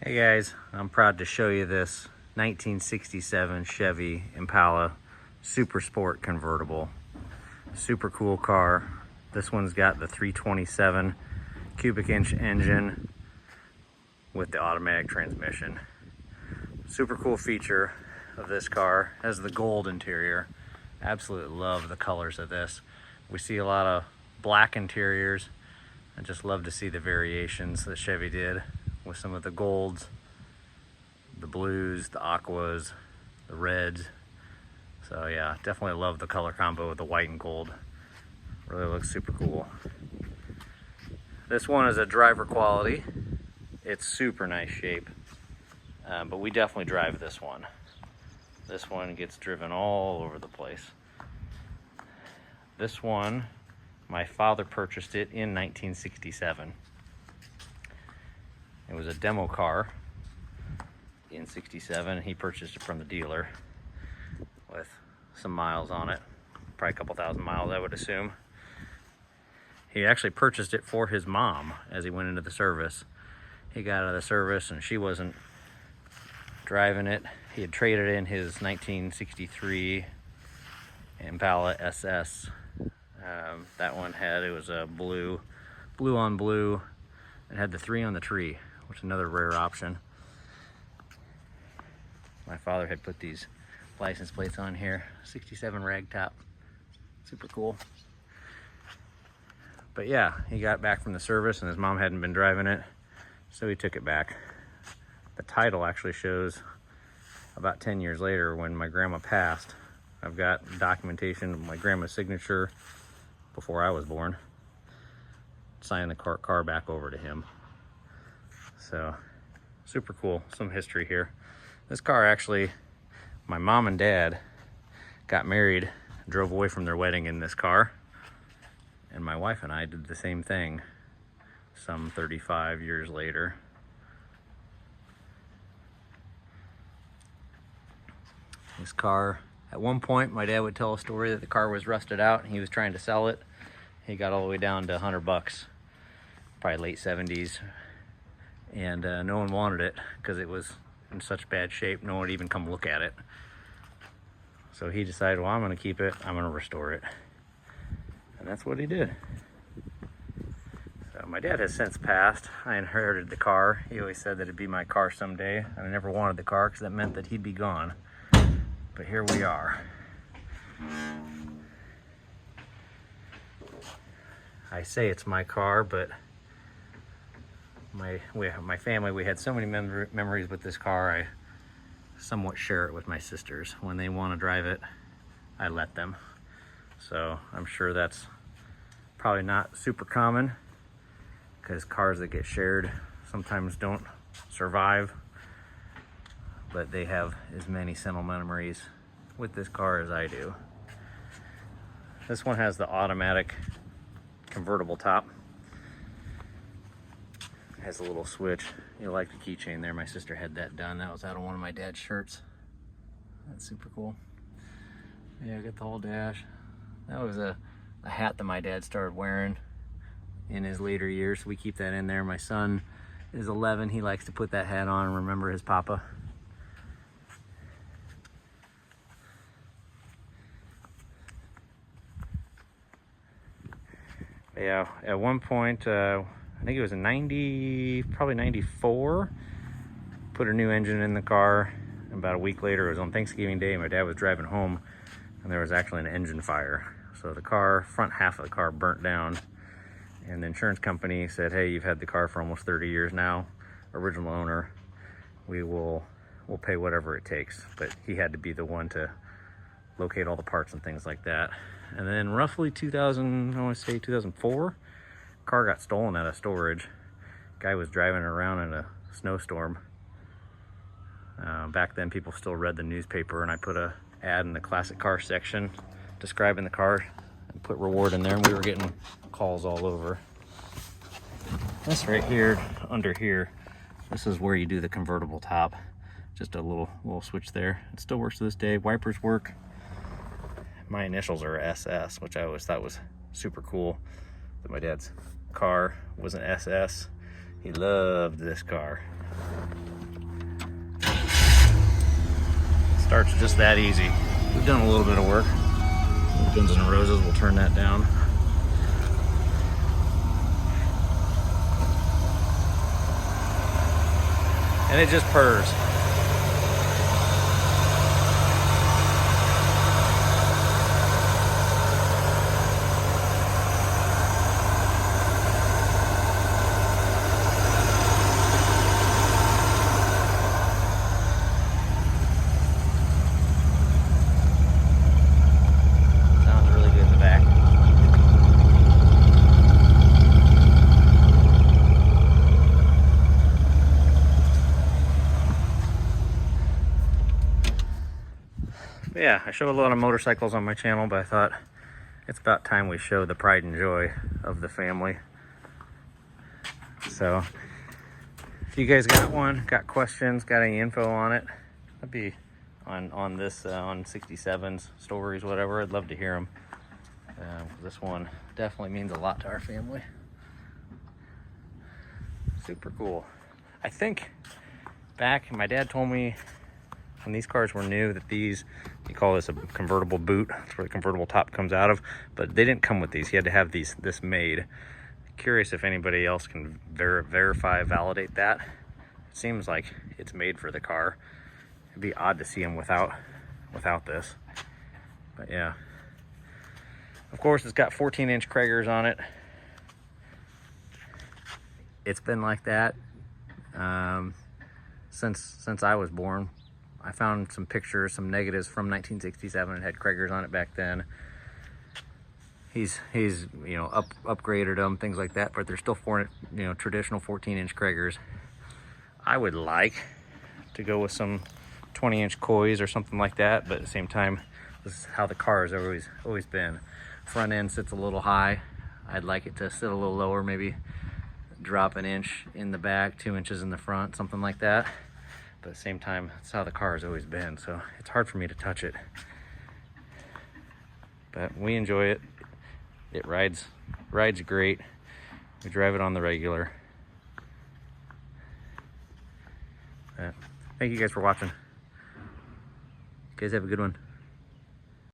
Hey guys, I'm proud to show you this 1967 Chevy Impala Super Sport convertible. Super cool car. This one's got the 327 cubic inch engine with the automatic transmission. Super cool feature of this car has the gold interior. Absolutely love the colors of this. We see a lot of black interiors. I just love to see the variations that Chevy did with some of the golds, the blues, the aquas, the reds. So yeah, definitely love the color combo with the white and gold. Really looks super cool. This one is a driver quality. It's super nice shape, but we definitely drive this one. This one gets driven all over the place. This one, my father purchased it in 1967. It was a demo car in 67. He purchased it from the dealer with some miles on it, probably a couple thousand miles, I would assume. He actually purchased it for his mom as he went into the service. He got out of the service and she wasn't driving it. He had traded in his 1963 Impala SS. That one it was a blue on blue. It had the 3 on the tree, which is another rare option. My father had put these license plates on here, 67 ragtop, super cool. But yeah, he got back from the service and his mom hadn't been driving it, so he took it back. The title actually shows about 10 years later when my grandma passed. I've got documentation of my grandma's signature before I was born, signing the car back over to him. So super cool, some history here. This car actually, my mom and dad got married, drove away from their wedding in this car, and my wife and I did the same thing some 35 years later. This car, at one point my dad would tell a story that the car was rusted out and he was trying to sell it. He got all the way down to $100, probably late 70s, and no one wanted it because it was in such bad shape. No one would even come look at it. So he decided, well, I'm gonna keep it, I'm gonna restore it. And that's what he did. So my dad has since passed. I inherited the car. He always said that it'd be my car someday. I never wanted the car because that meant that he'd be gone. But here we are. I say it's my car, but my family, we had so many memories with this car. I somewhat share it with my sisters. When they want to drive it, I let them. So I'm sure that's probably not super common because cars that get shared sometimes don't survive, but they have as many sentimental memories with this car as I do. This one has the automatic convertible top. It has a little switch. You like the keychain there. My sister had that done. That was out of one of my dad's shirts. That's super cool. Yeah, I got the whole dash. That was a hat that my dad started wearing in his later years, so we keep that in there. My son is 11. He likes to put that hat on and remember his papa. Yeah, at one point, I think it was in probably 94, put a new engine in the car. About a week later, it was on Thanksgiving Day, my dad was driving home and there was actually an engine fire. So the front half of the car burnt down, and the insurance company said, hey, you've had the car for almost 30 years now, original owner, we'll pay whatever it takes. But he had to be the one to locate all the parts and things like that. And then roughly 2004, car got stolen out of storage. Guy was driving around in a snowstorm. Back then people still read the newspaper, and I put a ad in the classic car section describing the car and put reward in there, and we were getting calls all over. This right here, under here, this is where you do the convertible top. Just a little switch there. It still works to this day. Wipers work. My initials are SS, which I always thought was super cool, that my dad's car was an SS. He loved this car. Starts just that easy. We've done a little bit of work. Guns N' Roses, we'll turn that down. And it just purrs. Yeah, I show a lot of motorcycles on my channel, but I thought it's about time we show the pride and joy of the family. So if you guys got one, got questions, got any info on it, I'd be on this on 67s, stories, whatever. I'd love to hear them. This one definitely means a lot to our family. Super cool. I think back, my dad told me when these cars were new that these, you call this a convertible boot. That's where the convertible top comes out of, but they didn't come with these. He had to have this made. Curious if anybody else can verify, validate that. It seems like it's made for the car. It'd be odd to see them without this, but yeah. Of course, it's got 14-inch Kragers on it. It's been like that since I was born. I found some pictures, some negatives from 1967. It had Kragers on it back then. He's you know upgraded them, things like that, but they're still traditional 14-inch Kragers. I would like to go with some 20-inch Kois or something like that, but at the same time, this is how the car has always been. Front end sits a little high. I'd like it to sit a little lower, maybe drop an inch in the back, 2 inches in the front, something like that. But at the same time, that's how the car has always been, so it's hard for me to touch it. But we enjoy it. It rides great. We drive it on the regular. Thank you guys for watching. You guys have a good one.